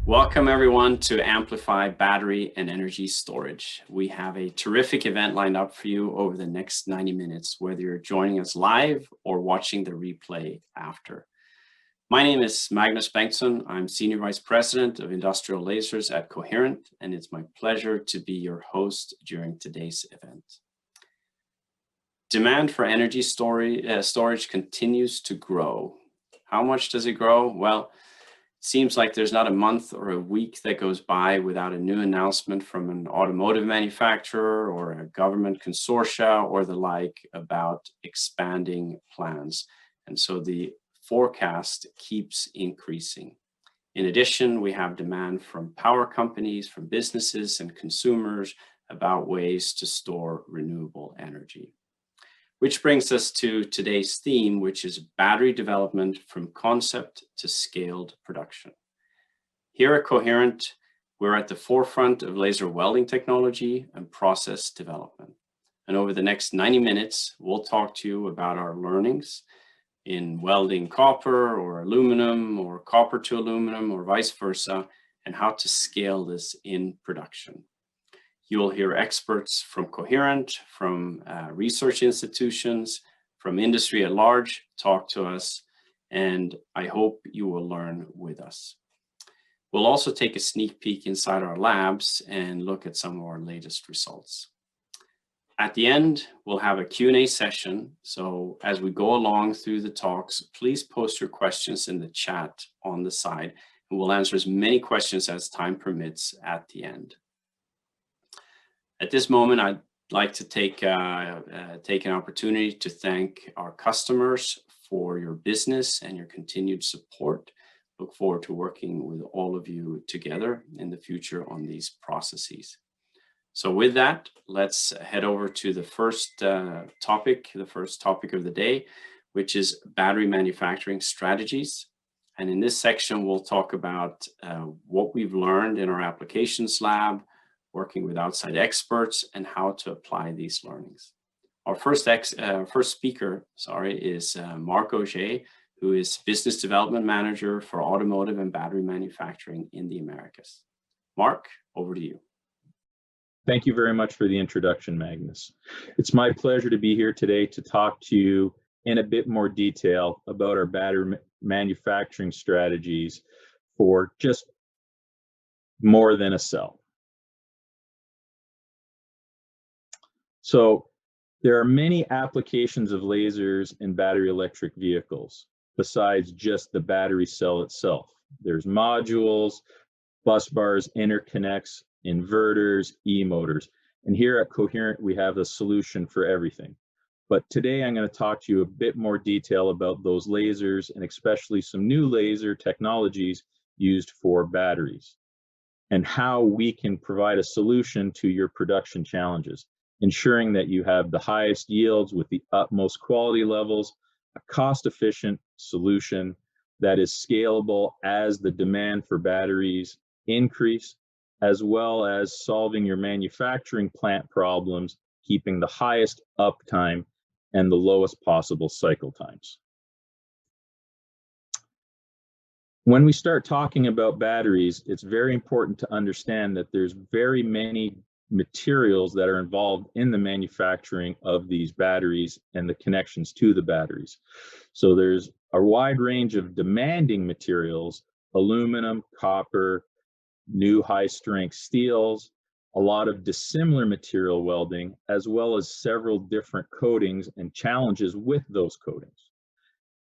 Welcome everyone to Amplify Battery and Energy Storage. We have a terrific event lined up for you over the next 90 minutes, whether you're joining us live or watching the replay after. My name is Magnus Bengtsson. I'm Senior Vice President of Industrial Lasers at Coherent, and it's my pleasure to be your host during today's event. Demand for energy storage continues to grow. How much does it grow? Well, it seems like there's not a month or a week that goes by without a new announcement from an automotive manufacturer or a government consortia or the like about expanding plans. And so the forecast keeps increasing. In addition, we have demand from power companies, from businesses and consumers about ways to store renewable energy. Which brings us to today's theme, which is battery development from concept to scaled production. Here at Coherent, we're at the forefront of laser welding technology and process development. And over the next 90 minutes, we'll talk to you about our learnings in welding copper or aluminum or copper to aluminum or vice versa, and how to scale this in production. You'll hear experts from Coherent, from research institutions, from industry at large talk to us, and I hope you will learn with us. We'll also take a sneak peek inside our labs and look at some of our latest results. At the end, we'll have a Q&A session, so as we go along through the talks, please post your questions in the chat on the side, and we'll answer as many questions as time permits at the end. At this moment, I'd like to take an opportunity to thank our customers for your business and your continued support. Look forward to working with all of you together in the future on these processes. So with that, let's head over to the first topic of the day, which is battery manufacturing strategies. And in this section, we'll talk about what we've learned in our applications lab, working with outside experts, and how to apply these learnings. Our first speaker is Marc Auger, who is Business Development Manager for Automotive and Battery Manufacturing in the Americas. Marc, over to you. Thank you very much for the introduction, Magnus. It's my pleasure to be here today to talk to you in a bit more detail about our battery manufacturing strategies for just more than a cell. So there are many applications of lasers in battery electric vehicles besides just the battery cell itself. There's modules, bus bars, interconnects, inverters, e-motors. And here at Coherent, we have a solution for everything. But today I'm going to talk to you a bit more detail about those lasers and especially some new laser technologies used for batteries and how we can provide a solution to your production challenges, ensuring that you have the highest yields with the utmost quality levels, a cost-efficient solution that is scalable as the demand for batteries increase, as well as solving your manufacturing plant problems, keeping the highest uptime and the lowest possible cycle times. When we start talking about batteries, it's very important to understand that there's very many materials that are involved in the manufacturing of these batteries and the connections to the batteries. So there's a wide range of demanding materials: aluminum, copper, new high-strength steels, a lot of dissimilar material welding, as well as several different coatings and challenges with those coatings.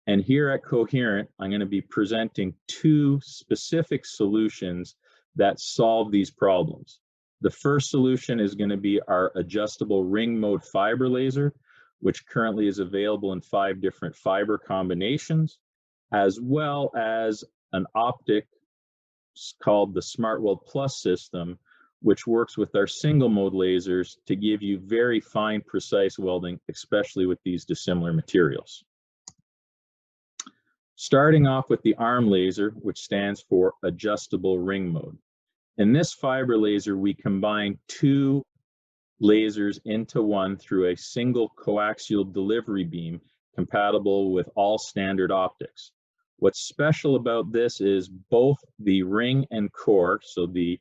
And here at Coherent, I'm going to be presenting two specific solutions that solve these problems. The first solution is going to be our adjustable ring mode fiber laser, which currently is available in 5 different fiber combinations, as well as an optic called the SmartWeld Plus system, which works with our single mode lasers to give you very fine, precise welding, especially with these dissimilar materials. Starting off with the ARM laser, which stands for adjustable ring mode. In this fiber laser, we combine 2 lasers into one through a single coaxial delivery beam compatible with all standard optics. What's special about this is both the ring and core, so the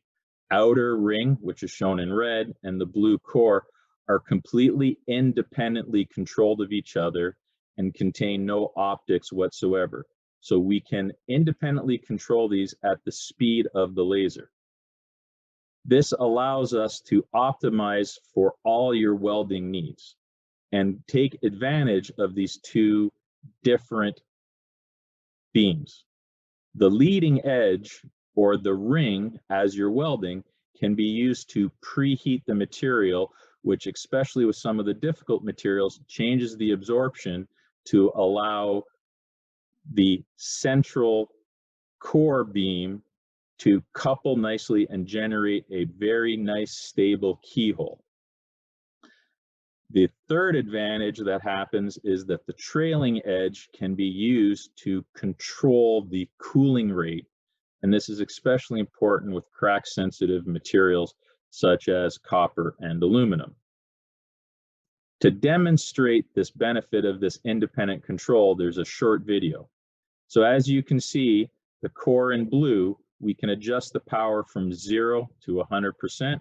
outer ring, which is shown in red, and the blue core are completely independently controlled of each other and contain no optics whatsoever. So we can independently control these at the speed of the laser. This allows us to optimize for all your welding needs and take advantage of these two different beams. The leading edge, or the ring, as you're welding, can be used to preheat the material, which, especially with some of the difficult materials, changes the absorption to allow the central core beam to couple nicely and generate a very nice stable keyhole. The third advantage that happens is that the trailing edge can be used to control the cooling rate, and this is especially important with crack sensitive materials such as copper and aluminum. To demonstrate this benefit of this independent control, there's a short video. So as you can see, the core in blue, we can adjust the power from 0 to 100%.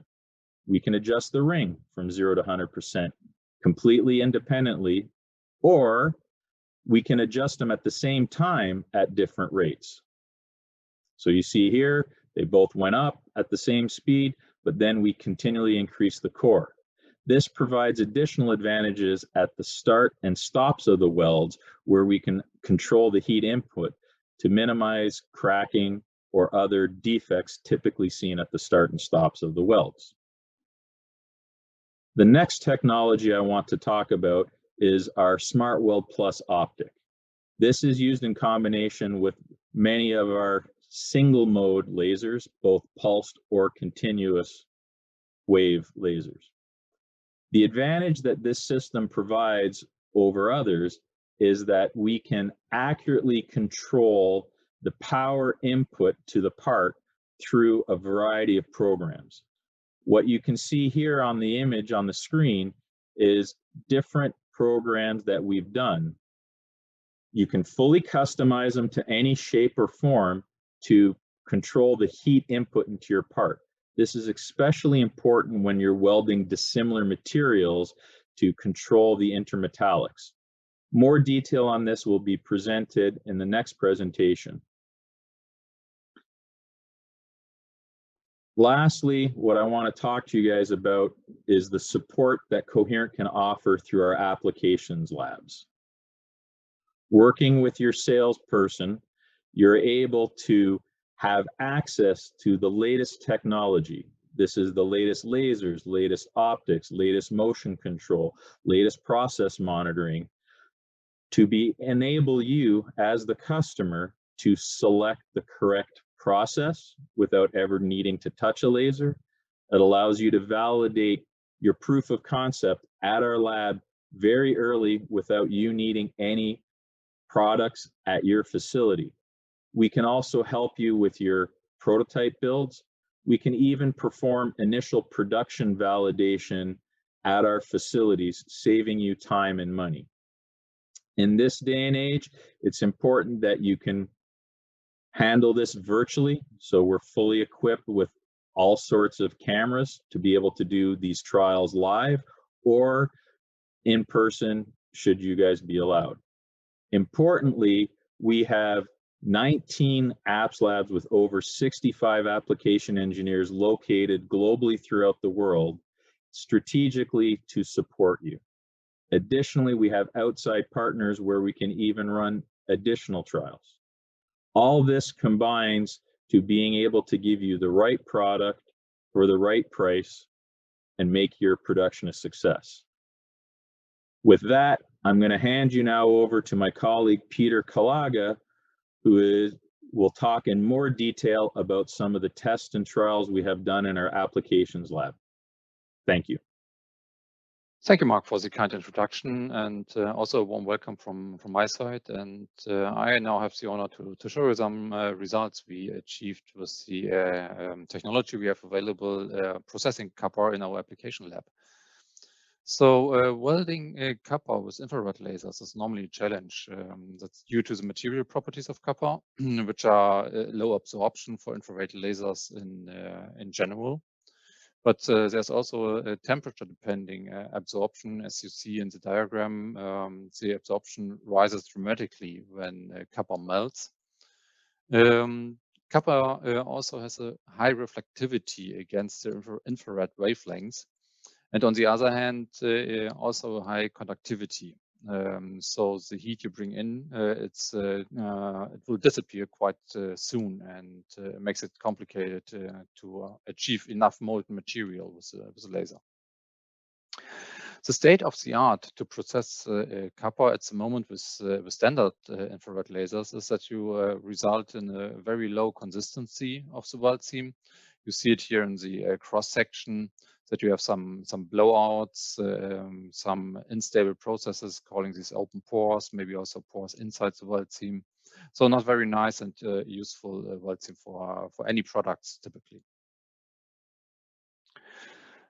We can adjust the ring from 0 to 100% completely independently, or we can adjust them at the same time at different rates. So you see here, they both went up at the same speed, but then we continually increase the core. This provides additional advantages at the start and stops of the welds, where we can control the heat input to minimize cracking or other defects typically seen at the start and stops of the welds. The next technology I want to talk about is our Smart Weld Plus optic. This is used in combination with many of our single mode lasers, both pulsed or continuous wave lasers. The advantage that this system provides over others is that we can accurately control the power input to the part through a variety of programs. What you can see here on the image on the screen is different programs that we've done. You can fully customize them to any shape or form to control the heat input into your part. This is especially important when you're welding dissimilar materials to control the intermetallics. More detail on this will be presented in the next presentation. Lastly, what I want to talk to you guys about is the support that Coherent can offer through our applications labs. Working with your salesperson, you're able to have access to the latest technology. This is the latest lasers, latest optics, latest motion control, latest process monitoring to enable you as the customer to select the correct process without ever needing to touch a laser. It allows you to validate your proof of concept at our lab very early without you needing any products at your facility. We can also help you with your prototype builds. We can even perform initial production validation at our facilities, saving you time and money. In this day and age, it's important that you can handle this virtually. So we're fully equipped with all sorts of cameras to be able to do these trials live or in person, should you guys be allowed. Importantly, we have 19 apps labs with over 65 application engineers located globally throughout the world, strategically to support you. Additionally, we have outside partners where we can even run additional trials. All this combines to being able to give you the right product for the right price and make your production a success. With that, I'm going to hand you now over to my colleague, Peter Kallage, who will talk in more detail about some of the tests and trials we have done in our applications lab. Thank you. Thank you, Marc, for the kind introduction, and also a warm welcome from my side. And I now have the honor to show you some results we achieved with the technology we have available processing copper in our application lab. So welding copper with infrared lasers is normally a challenge. That's due to the material properties of copper, which are low absorption for infrared lasers in general. But there's also a temperature depending absorption. As you see in the diagram, the absorption rises dramatically when copper melts. Copper also has a high reflectivity against the infrared wavelengths. And on the other hand, also high conductivity. So the heat you bring in, it will disappear quite soon, and makes it complicated to achieve enough molten material with a laser. The state of the art to process copper at the moment with standard infrared lasers is that you result in a very low consistency of the weld seam. You see it here in the cross section, that you have some blowouts, some unstable processes, calling these open pores, maybe also pores inside the weld seam. So not very nice and useful weld seam for any products typically.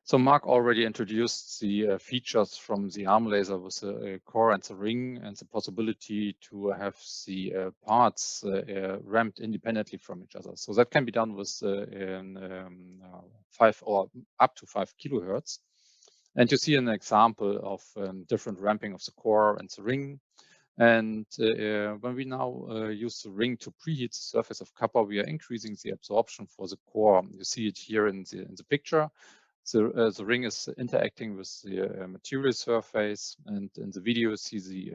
So Marc already introduced the features from the arm laser with the core and the ring, and the possibility to have the parts ramped independently from each other. So that can be done with 5 or up to 5 kilohertz. And you see an example of different ramping of the core and the ring. And when we now use the ring to preheat the surface of copper, we are increasing the absorption for the core. You see it here in the picture. The ring is interacting with the material surface, and in the video you see the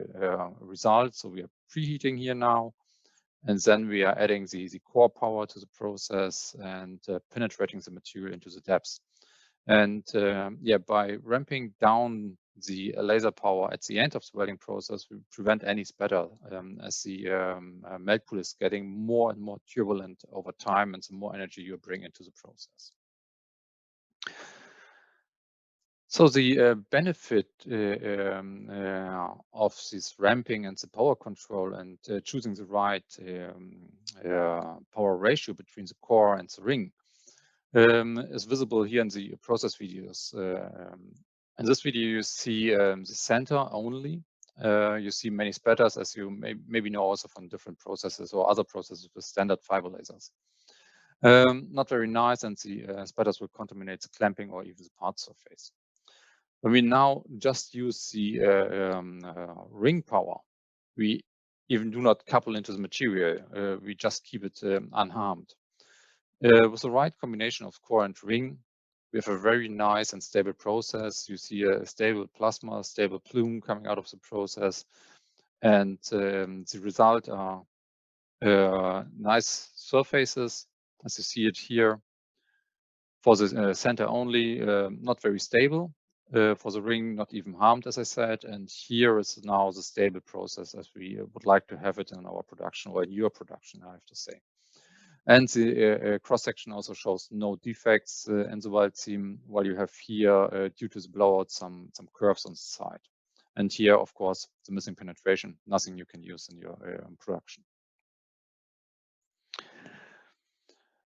result. So we are preheating here now, and then we are adding the core power to the process and penetrating the material into the depths. And yeah, by ramping down the laser power at the end of the welding process, we prevent any spatter as the melt pool is getting more and more turbulent over time, and the more energy you bring into the process. So the benefit of this ramping and the power control and choosing the right power ratio between the core and the ring is visible here in the process videos. In this video, you see the center only. You see many spatters, as you maybe know also from different processes or other processes with standard fiber lasers. Not very nice, and the spatters will contaminate the clamping or even the part surface. When we now just use the ring power, we even do not couple into the material. We just keep it unharmed. With the right combination of core and ring, we have a very nice and stable process. You see a stable plasma, stable plume coming out of the process, and the result are nice surfaces, as you see it here. For the center only, not very stable. For the ring, not even harmed, as I said. And here is now the stable process as we would like to have it in our production, or in your production, I have to say. And the cross-section also shows no defects in the weld seam, while you have here, due to the blowout, some curves on the side. And here, of course, the missing penetration, nothing you can use in your production.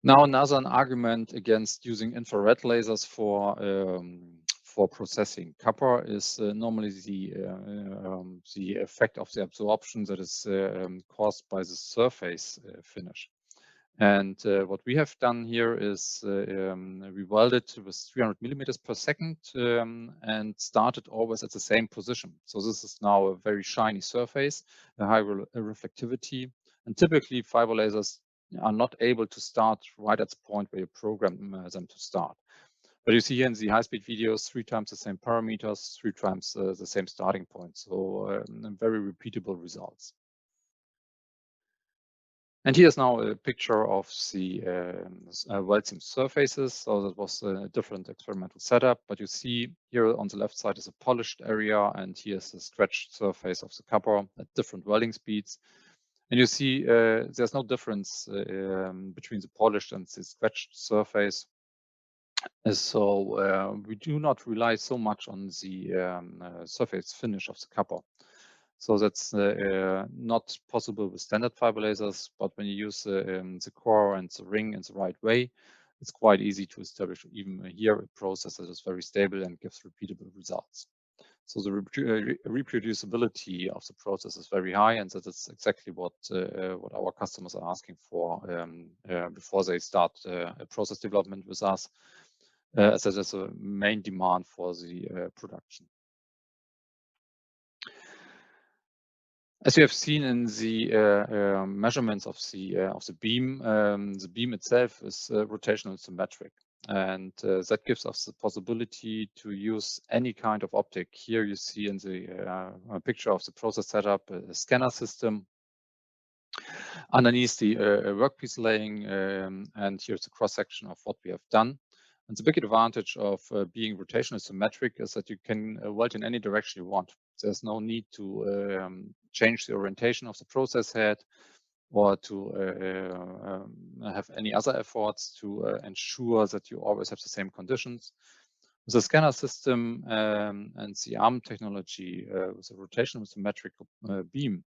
Now, another argument against using infrared lasers for processing copper is normally the effect of the absorption that is caused by the surface finish. And what we have done here is we welded with 300 millimeters per second and started always at the same position. So this is now a very shiny surface, a high reflectivity, and typically fiber lasers are not able to start right at the point where you program them to start. But you see here in the high-speed videos, 3 times the same parameters, 3 times the same starting point. So very repeatable results. And here's now a picture of the weld seam surfaces. So that was a different experimental setup, but you see here on the left side is a polished area, and here's the scratched surface of the copper at different welding speeds. And you see there's no difference between the polished and the scratched surface. So we do not rely so much on the surface finish of the copper. So that's not possible with standard fiber lasers, but when you use the core and the ring in the right way, it's quite easy to establish even here a process that is very stable and gives repeatable results. So the reproducibility of the process is very high, and that is exactly what our customers are asking for before they start a process development with us. As that is a main demand for the production. As you have seen in the measurements of the beam itself is rotational symmetric, and that gives us the possibility to use any kind of optic. Here you see in the picture of the process setup a scanner system. Underneath the workpiece laying, and here's the cross section of what we have done. And the big advantage of being rotational symmetric is that you can weld in any direction you want. There's no need to change the orientation of the process head or to have any other efforts to ensure that you always have the same conditions. With the scanner system and the arm technology with a rotational symmetric beam,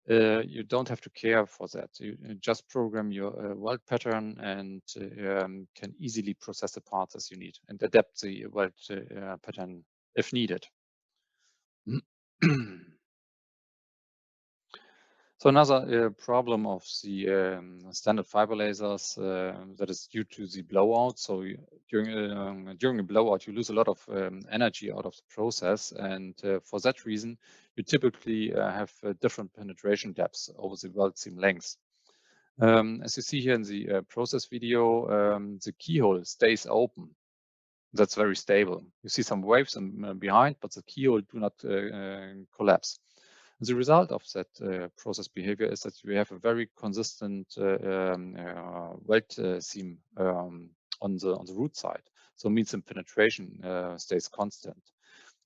you don't have to care for that. You just program your weld pattern and can easily process the parts as you need and adapt the weld pattern if needed. So another problem of the standard fiber lasers that is due to the blowout. So during a blowout, you lose a lot of energy out of the process, and for that reason, you typically have different penetration depths over the weld seam lengths. As you see here in the process video, the keyhole stays open. That's very stable. You see some waves behind, but the keyhole do not collapse. The result of that process behavior is that we have a very consistent weld seam on the root side. So it means the penetration stays constant.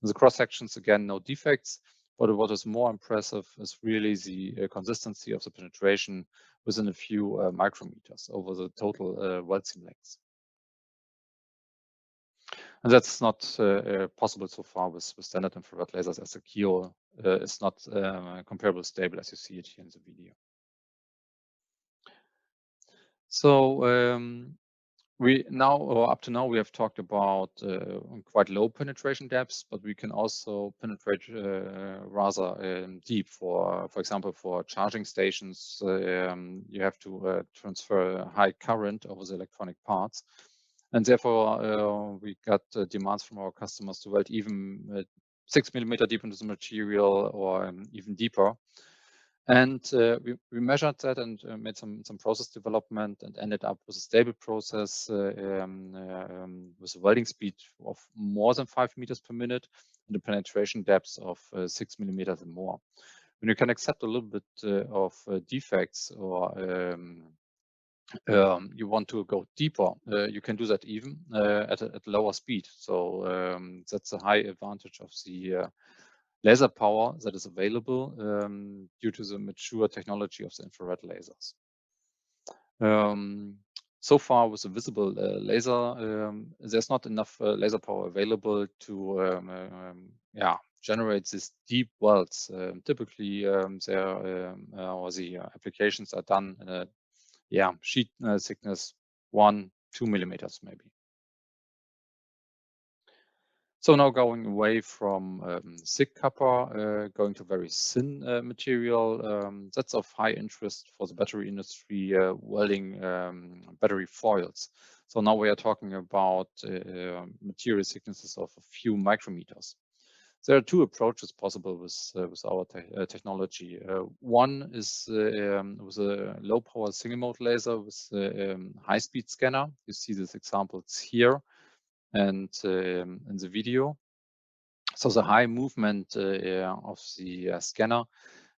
In the cross sections, again, no defects, but what is more impressive is really the consistency of the penetration within a few micrometers over the total weld seam length. And that's not possible so far with standard infrared lasers, as the keyhole is not comparable stable as you see it here in the video. So we now, or up to now, we have talked about quite low penetration depths, but we can also penetrate rather deep. For example, for charging stations, you have to transfer high current over the electronic parts. And therefore, we got demands from our customers to weld even 6 mm deep into the material or even deeper. And we measured that and made some process development and ended up with a stable process with a welding speed of more than 5 meters per minute and a penetration depth of 6 millimeters and more. When you can accept a little bit of defects or you want to go deeper, you can do that even at lower speed. So that's a high advantage of the laser power that is available due to the mature technology of the infrared lasers. So far with the visible laser, there's not enough laser power available to generate these deep welds. Typically, the applications are done in a sheet thickness 1-2 millimeters maybe. So now going away from thick copper, going to very thin material, that's of high interest for the battery industry, welding battery foils. So now we are talking about material thicknesses of a few micrometers. There are two approaches possible with our technology. One is with a low power single mode laser with a high speed scanner. You see these examples here and in the video. So the high movement of the scanner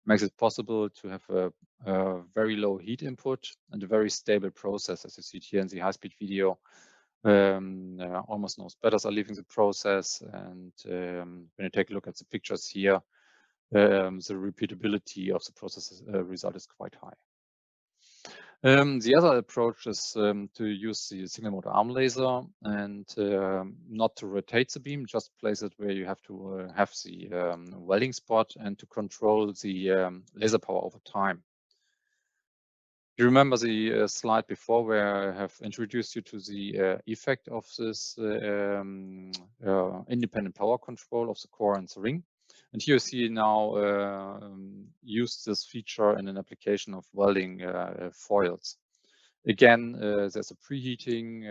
makes it possible to have a very low heat input and a very stable process, as you see here in the high speed video. Almost no spatters are leaving the process, and when you take a look at the pictures here, the repeatability of the process result is quite high. The other approach is to use the single mode arm laser and not to rotate the beam, just place it where you have to have the welding spot and to control the laser power over time. You remember the slide before where I have introduced you to the effect of this independent power control of the core and the ring. And here you see now use this feature in an application of welding foils. Again, there's a preheating,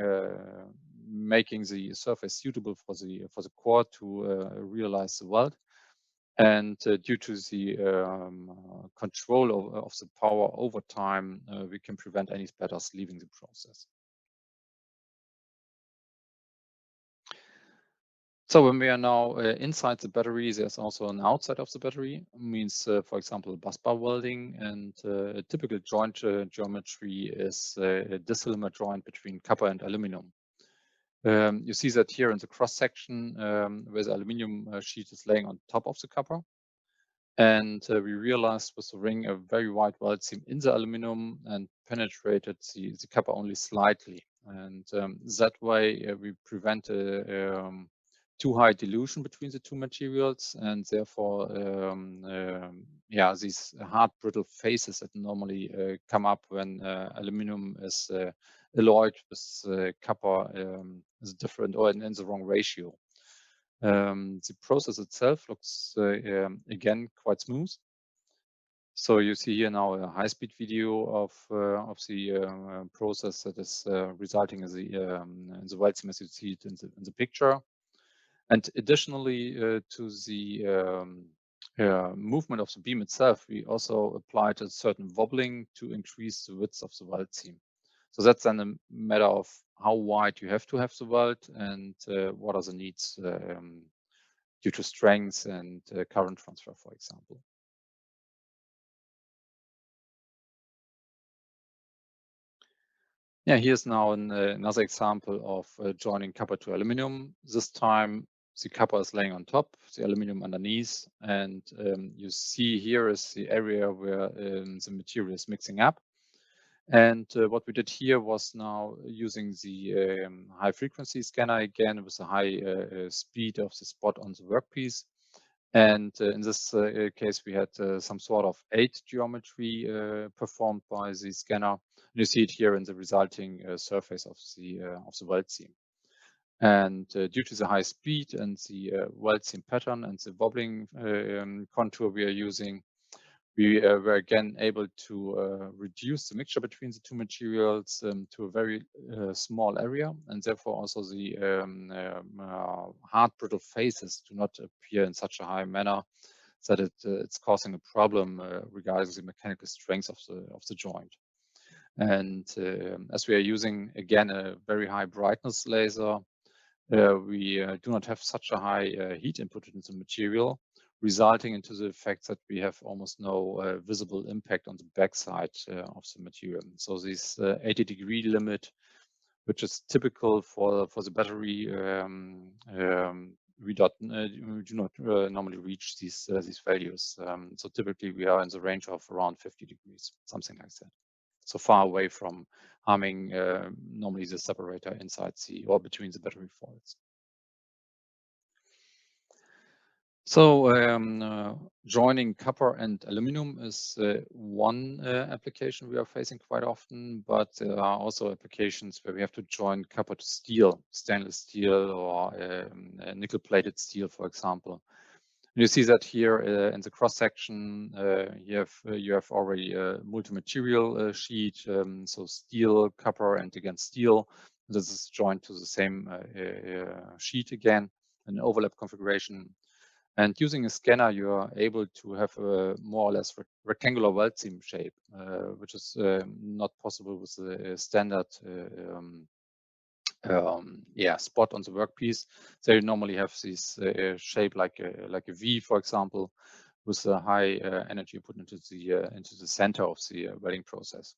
making the surface suitable for the core to realize the weld. And due to the control of the power over time, we can prevent any spatters leaving the process. So when we are now inside the battery, there's also an outside of the battery. Means, for example, busbar welding, and a typical joint geometry is a dissimilar joint between copper and aluminum. You see that here in the cross section, where the aluminum sheet is laying on top of the copper. And we realized with the ring a very wide weld seam in the aluminum and penetrated the copper only slightly. And that way we prevent too high dilution between the two materials, and therefore, yeah, these hard brittle faces that normally come up when aluminum is alloyed with copper is different or in the wrong ratio. The process itself looks again quite smooth. So you see here now a high-speed video of the process that is resulting in the weld seam as you see it in the picture. And additionally to the movement of the beam itself, we also applied a certain wobbling to increase the width of the weld seam. So that's then a matter of how wide you have to have the weld and what are the needs due to strength and current transfer, for example. Yeah, here's now another example of joining copper to aluminum. This time the copper is laying on top, the aluminum underneath, and you see here is the area where the material is mixing up. And what we did here was now using the high frequency scanner again with a high speed of the spot on the workpiece. And in this case, we had some sort of 8 geometry performed by the scanner. And you see it here in the resulting surface of the weld seam. And due to the high speed and the weld seam pattern and the wobbling contour we are using, we were again able to reduce the mixture between the two materials to a very small area, and therefore also the hard brittle faces do not appear in such a high manner that it's causing a problem regarding the mechanical strength of the joint. And as we are using again a very high brightness laser, we do not have such a high heat input into the material, resulting into the effect that we have almost no visible impact on the backside of the material. So this 80-degree limit, which is typical for the battery, we do not normally reach these values. So typically we are in the range of around 50 degrees, something like that. So far away from harming normally the separator inside or between the battery foils. So joining copper and aluminum is one application we are facing quite often, but there are also applications where we have to join copper to steel, stainless steel or nickel-plated steel, for example. You see that here in the cross section, you have already a multi-material sheet, so steel, copper, and again steel. This is joined to the same sheet again, an overlap configuration. And using a scanner, you are able to have a more or less rectangular weld seam shape, which is not possible with the standard spot on the workpiece. They normally have this shape like a V, for example, with a high energy put into the center of the welding process.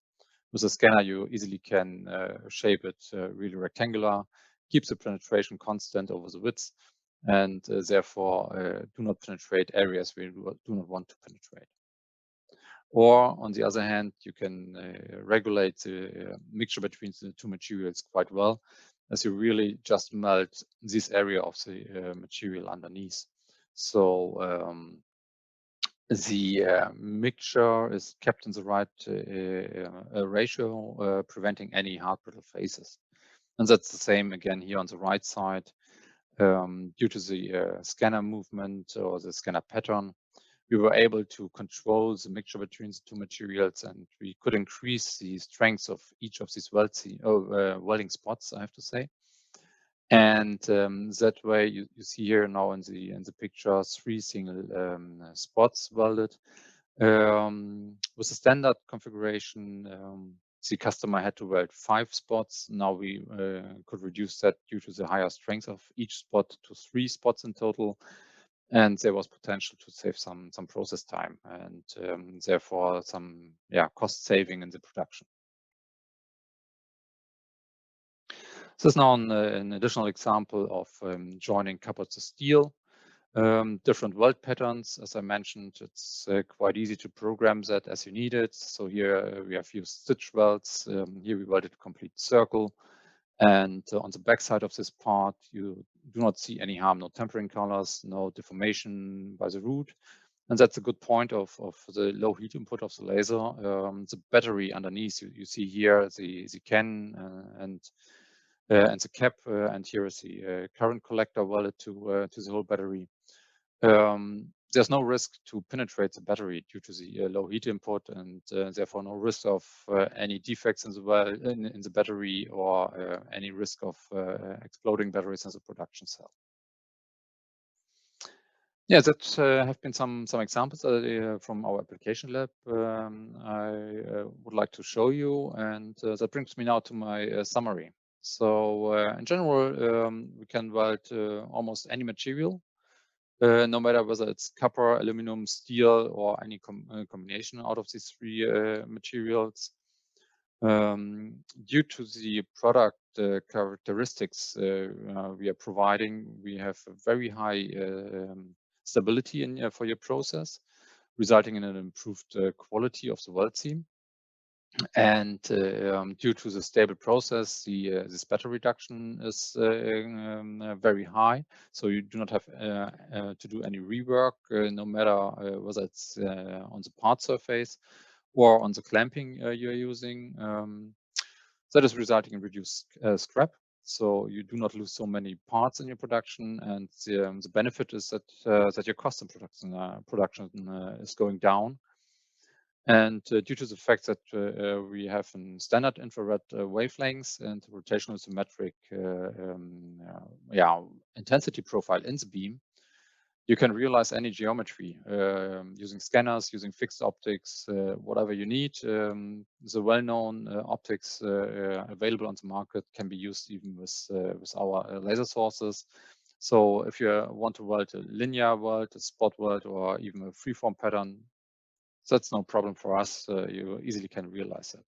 With a scanner, you easily can shape it really rectangular, keep the penetration constant over the width, and therefore do not penetrate areas where you do not want to penetrate. Or on the other hand, you can regulate the mixture between the two materials quite well, as you really just melt this area of the material underneath. So the mixture is kept in the right ratio, preventing any hard brittle phases. And that's the same again here on the right side. Due to the scanner movement or the scanner pattern, we were able to control the mixture between the two materials, and we could increase the strength of each of these welding spots, I have to say. And that way, you see here now in the picture 3 single spots welded. With the standard configuration, the customer had to weld 5 spots. Now we could reduce that due to the higher strength of each spot to 3 spots in total. And there was potential to save some process time and therefore some cost saving in the production. This is now an additional example of joining copper to steel. Different weld patterns, as I mentioned, it's quite easy to program that as you need it. So here we have used stitch welds. Here we welded a complete circle. And on the back side of this part, you do not see any harm, no tempering colors, no deformation by the root. And that's a good point of the low heat input of the laser. The battery underneath, you see here the can and the cap, and here is the current collector welded to the whole battery. There's no risk to penetrate the battery due to the low heat input, and therefore no risk of any defects in the battery or any risk of exploding batteries in the production cell. Yeah, that have been some examples from our application lab I would like to show you, and that brings me now to my summary. So in general, we can weld almost any material, no matter whether it's copper, aluminum, steel, or any combination out of these 3 materials. Due to the product characteristics we are providing, we have a very high stability for your process, resulting in an improved quality of the weld seam. And due to the stable process, this battery reduction is very high. So you do not have to do any rework, no matter whether it's on the part surface or on the clamping you're using. That is resulting in reduced scrap. So you do not lose so many parts in your production, and the benefit is that your cost in production is going down. And due to the fact that we have a standard infrared wavelengths and rotational symmetric intensity profile in the beam, you can realize any geometry using scanners, using fixed optics, whatever you need. The well-known optics available on the market can be used even with our laser sources. So if you want to weld a linear weld, a spot weld, or even a freeform pattern, that's no problem for us. You easily can realize that.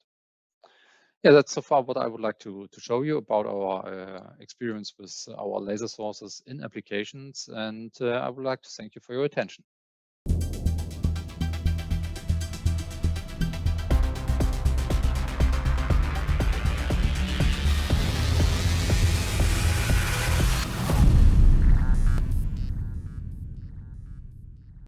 Yeah, that's so far what I would like to show you about our experience with our laser sources in applications. And I would like to thank you for your attention.